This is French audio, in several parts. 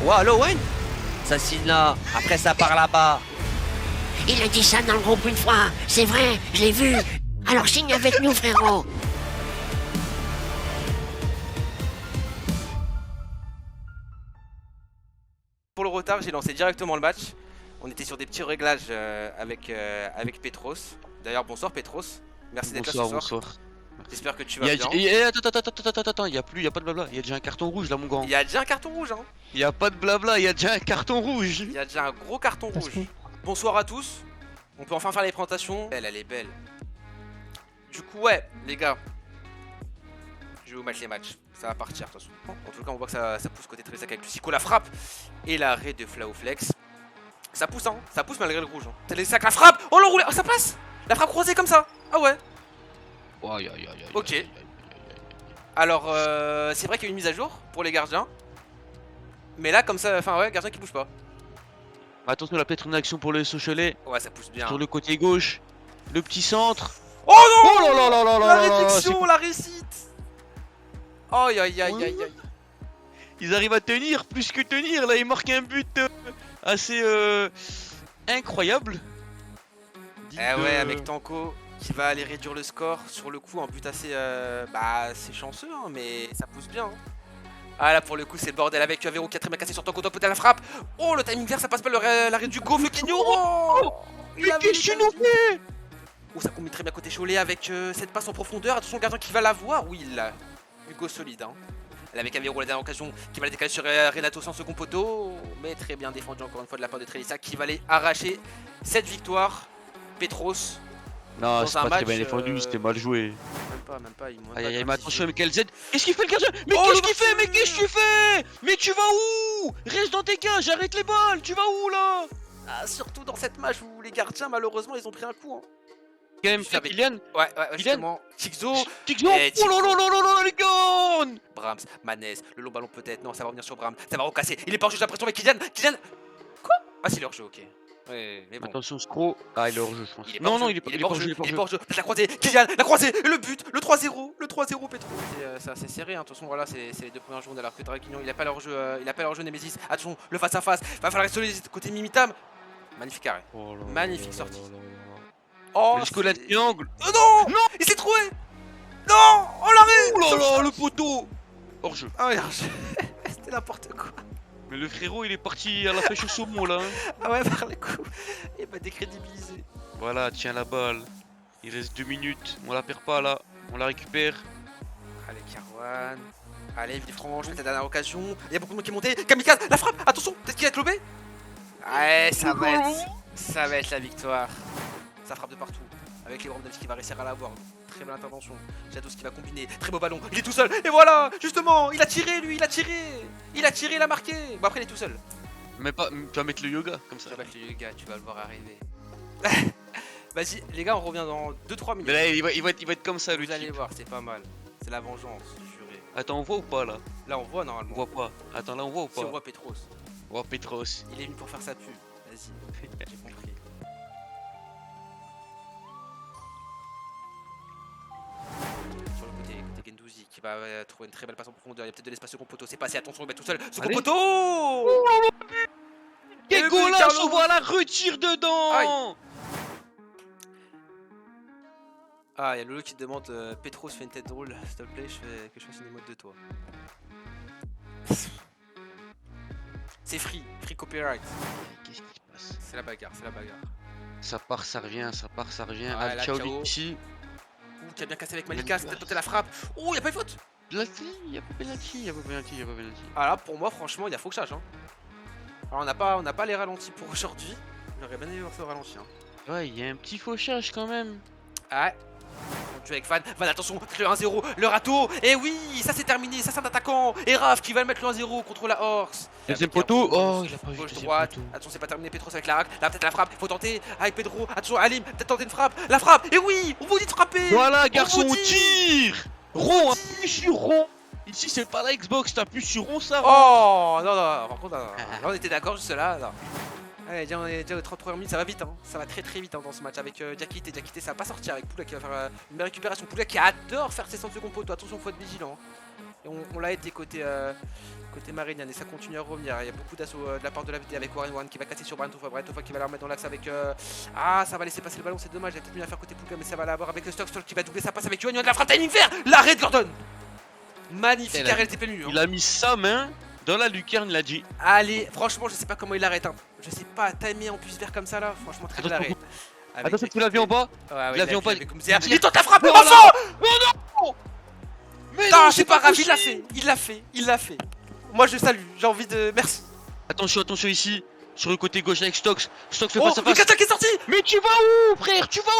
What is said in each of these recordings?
Ouais, allo, Wayne. Ça signe là. Après, ça part là-bas. Il a dit ça dans le groupe une fois, c'est vrai, je l'ai vu. Alors signe avec nous, frérot. Pour le retard, j'ai lancé directement le match. On était sur des petits réglages avec Petros. D'ailleurs, bonsoir Petros. Merci d'être là ce soir. Bonsoir. J'espère que tu vas bien. Attends, y a pas de blabla, y a déjà un carton rouge là mon grand. Il y a déjà un carton rouge, hein. Y a pas de blabla, y a déjà un carton rouge. Il y a déjà un gros carton rouge. Bonsoir à tous. On peut enfin faire les présentations. Elle est belle. Du coup, ouais, les gars. Je vais vous mettre les matchs. Ça va partir de toute façon. En tout cas, on voit que ça pousse côté Trésac avec Lucico, la frappe et l'arrêt de Flaoflex. Ça pousse, hein. Ça pousse malgré le rouge. Hein. Trésac, la frappe. Oh, l'enroulé. Oh, ça passe. La frappe croisée comme ça. Ah ouais. Ok. Alors, c'est vrai qu'il y a eu une mise à jour pour les gardiens. Mais là, comme ça, enfin, ouais, gardien qui bouge pas. Attention, là peut-être une action pour le Sochaux. Ouais, ça pousse bien. Sur le côté gauche, le petit centre. Oh non. Oh là là là là La là là, réflexion, la réussite. Aïe aïe aïe aïe aïe. Ils arrivent à tenir, plus que tenir. Là, ils marquent un but assez incroyable. Eh ouais, avec Tanko qui va aller réduire le score. Sur le coup, un but assez, assez chanceux, hein, mais ça pousse bien. Hein. Ah là, pour le coup, c'est le bordel avec Avero qui a très bien cassé sur Tanko. Peut-être la frappe. Oh, le timing vert, ça passe pas l'arrêt du go. Flequinho. Oh, Mais qu'est-ce que tu nous fais? Oh, ça combine très bien côté Cholet avec cette passe en profondeur. Attention, le gardien qui va la voir. Oui, il l'a. Hugo solide. Hein. Elle avec Avero la dernière occasion qui va la décaler sur Renato sans second poteau. Mais très bien défendu encore une fois de la part de Trelissa qui va aller arracher cette victoire. Petros. Non, Dans c'est un pas très match, bien défendu, c'était mal joué. Même pas. Il Aïe aïe aïe, mais attention, mais quel Z. Qu'est-ce qu'il fait le gardien? Mais Oh, qu'est-ce le qu'il fait? Mais qu'est-ce que tu fais? Mais tu vas où? Reste dans tes cages, arrête les balles, tu vas où là? Ah, surtout dans cette match où les gardiens, malheureusement, ils ont pris un coup. Hein. Quand même, Avec- Kylian? Ouais, Kylian justement. Chixo. Tignon. Eh, Oh là là là là là, les gars! Brahms, Manez, le long ballon peut-être. Non, ça va revenir sur Brahms. Ça va recasser. Il est pas hors jeu, j'ai l'impression avec Kylian. Kylian. Quoi? Ah, c'est leur jeu, ok. Ouais, mais bon. Attention, Scro. Ah, il est hors jeu, je pense. Il est pas Non, hors non, jeu, il est pas hors jeu, il est pas hors jeu. La croisée, Kylian, la croisée, et le but, le 3-0, Petro. C'est assez serré, hein. De toute façon, voilà, c'est les deux premières journées alors que Draguignon, il a pas leur jeu, Nemesis. Attention, le face à face, va falloir rester solide côté Mimitam. Magnifique arrêt. Oh là Magnifique là sortie. là là là. Oh, Jusqu'au la triangle. oh non, Non. il s'est trouvé. Non, oh l'arrêt. Oh là là, le poteau. Hors jeu. Ah, regarde, c'était n'importe quoi. Mais le frérot, il est parti à la pêche au saumon là. Hein. Ah ouais, par le coup, il m'a décrédibilisé. Voilà, tiens la balle. Il reste 2 minutes. On la perd pas là. On la récupère. Allez, Carwan. Allez, Villefranche, peut-être la dernière occasion. Il y a beaucoup de monde qui est monté. Kamikaze, la frappe. Attention, peut-être qu'il a clobé. Ouais, ça va être la victoire. Ça frappe de partout. Avec les Davis qui va réussir à l'avoir. Très belle intervention. Jados qui va combiner. Très beau ballon. Il est tout seul. Et voilà, justement, il a tiré lui, il a tiré, il a marqué. Bon, après, il est tout seul. Mais pas. Tu vas mettre le yoga comme ça. Ça va être le gars, tu vas le voir arriver. Vas-y, les gars, on revient dans 2-3 minutes. Mais là, il va être comme ça le Vous allez type. voir, c'est pas mal. C'est la vengeance, juré. Attends, on voit ou pas là? Là, on voit On normalement. voit pas. Attends, là, on voit ou Si pas? on voit Petros. On voit Petros. Il est venu pour faire sa pub. Vas-y, j'ai compris. Sur le côté Gendouzi qui va trouver une très belle passe en profondeur. Il y a peut-être de l'espace second poteau. C'est passé, attention, il va tout seul. Second Allez. poteau. Quel Et le goal but, là, Carlo. on voit la retire dedans. Aïe. Ah, il y a Lolo qui te demande Petros fait une tête drôle. S'il te plaît, que je fasse une émote de toi. C'est free copyright. Qu'est-ce qui se passe? C'est la bagarre. Ça part, ça revient, ça part, ça revient. Ah, là, Ciao ciao. ici. Ouh, qui a bien cassé avec Malika, c'était tenté la frappe. Oh, il a pas eu faute. Penalty, y'a pas penalty, y'a pas penalty. Ah là, pour moi, franchement, il y a fauchage. Hein. Alors, on n'a pas les ralentis pour aujourd'hui. J'aurais bien aimé voir ça au ralenti. Hein. Ouais, y'a un petit fauchage quand même. Ouais. On joue avec Van. Van, attention, le 1-0, le râteau. Et oui, ça c'est terminé, ça c'est un attaquant. Et Raph qui va le mettre le 1-0 contre la Horse. Deuxième poteau. Oh, il a pas vu. Gauche, Deuxième droite. poteau. Attention, c'est pas terminé. Petros avec la rack. Là, peut-être la frappe. Faut tenter. Avec Pedro. Attention, Alim. Peut-être tenter une frappe. La frappe. Et oui, on vous dit de frapper. Voilà, garçon, vous on dit. tire. Rond, appuie sur rond. Ici, c'est pas la Xbox, t'appuies sur rond, ça rentre. Oh non, non, par contre, non. Là on était d'accord juste là. Non. Allez, déjà, on est déjà aux 33 minutes, ça va vite, hein. Ça va très très vite hein, dans ce match avec Diakité. Diakité, ça va pas sortir avec Poula qui va faire une belle récupération. Poula qui adore faire ses 100 secondes poteau. Attention, faut être vigilant. Et on l'a été côté Marignane et ça continue à revenir. Il y a beaucoup d'assauts de la part de la VT avec Warren One qui va casser sur Brian Toffa. Brian Toffa qui va la remettre dans l'axe avec. Ah, ça va laisser passer le ballon, c'est dommage. Il a peut-être mieux à faire côté Pouka, mais ça va l'avoir avec le Stock qui va doubler sa passe avec Yohan de la frappe timing vert. L'arrêt de Gordon. Magnifique arrêt de TP. Il a mis sa main dans la lucarne, il a dit. Allez, franchement, je sais pas comment il l'arrête. Hein. Je sais pas, timer en plus vert comme ça là. Franchement, très bel arrêt. Attention, tu l'as vu en bas? Ouais, Il a vu en bas. Il tente la frappe, enfant. Mais Non, non, c'est pas grave, il l'a fait. Moi je salue, j'ai envie de. Merci. Attention, attention ici. Sur le côté gauche avec Stokes. Stokes fait Oh, face à le face. Kata qui est sorti. Mais tu vas où, frère? Tu vas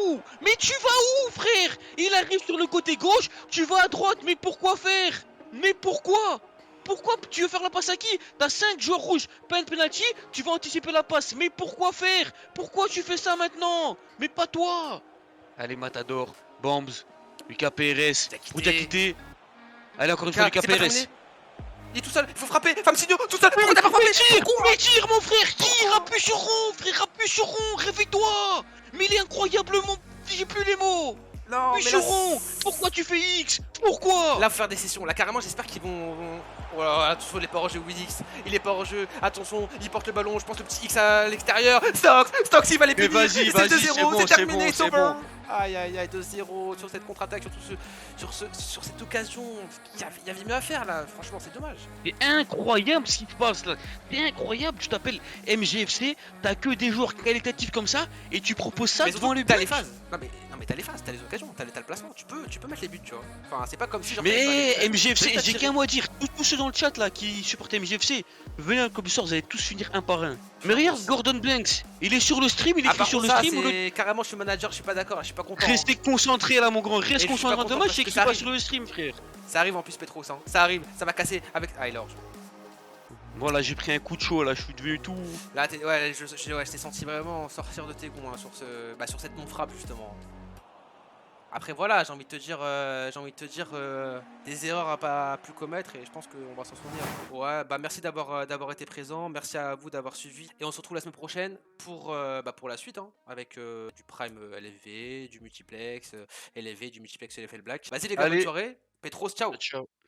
où? Mais tu vas où, frère? Il arrive sur le côté gauche, tu vas à droite, mais pourquoi faire? Mais pourquoi? Pourquoi tu veux faire la passe à qui? T'as 5 joueurs rouges, pas une penalty, tu vas anticiper la passe. Mais pourquoi faire? Pourquoi tu fais ça maintenant? Mais pas toi. Allez, Matador, Bombs, Lucas Perez, où t'as quitté? Allez, encore une fois, Lucas Perez. Il est tout seul, il faut frapper, Famsigno, tout seul, pourquoi t'as pas frappé? Mais tire, mon frère, tire, appuie sur rond, frère, appuie sur rond, réveille-toi. Mais il est incroyablement... J'ai plus les mots. Non, Appuie mais sur là, rond. Pourquoi tu fais X? Pourquoi? là, faut faire des sessions. Là, carrément, j'espère qu'ils vont. Oh là là, attention, il est pas hors jeu, Widix. Il est pas hors jeu. Attention, il porte le ballon. Je pense le petit X à l'extérieur. Stokes, il va les Mais punir. vas-y, C'est vas-y, 2-0, c'est bon, c'est c'est terminé, bon, it's c'est over. bon. Aïe, aïe, aïe, 2-0 sur cette contre-attaque, sur cette occasion. Il y avait mieux à faire là. Franchement, c'est dommage. C'est incroyable ce qui se passe là. C'est incroyable. Tu t'appelles MGFC, t'as que des joueurs qualitatifs comme ça et tu proposes ça Mais devant surtout, les t'as les buts. phases. Non, mais t'as les phases, t'as les occasions, t'as le placement. Tu peux mettre les buts, tu vois. Enfin, c'est pas comme si genre. Mais t'avais pas MGFC, t'as j'ai tiré. qu'un mot à dire. Tous ceux dans le chat là qui supportent MGFC, venez à comme ça, vous allez tous finir un par un. Mais regarde Gordon Blanks, il est sur le stream, il Ah, écrit par sur contre, le ça, stream. c'est carrément, je suis manager, je suis pas d'accord, je suis pas content. Restez concentré là, mon grand. je Reste suis concentré pas dans content match, parce c'est que écrit ça pas arrive. sur le stream, frère. Ça arrive en plus, Petros, hein. Ça arrive, ça va casser avec. Ah, il est hors jeu. Voilà, j'ai pris un coup de chaud là, je suis devenu tout. Là, ouais, je t'ai senti vraiment sortir de tes gonds hein, sur cette non-frappe justement. Après voilà, j'ai envie de te dire des erreurs à pas plus commettre et je pense qu'on va s'en souvenir. Ouais, bah merci d'avoir été présent, merci à vous d'avoir suivi et on se retrouve la semaine prochaine pour la suite hein, avec du prime LFV, du multiplex LFV, du multiplex LFL Black. Vas-y les gars, bonne Allez. soirée. Petros, ciao. Ciao.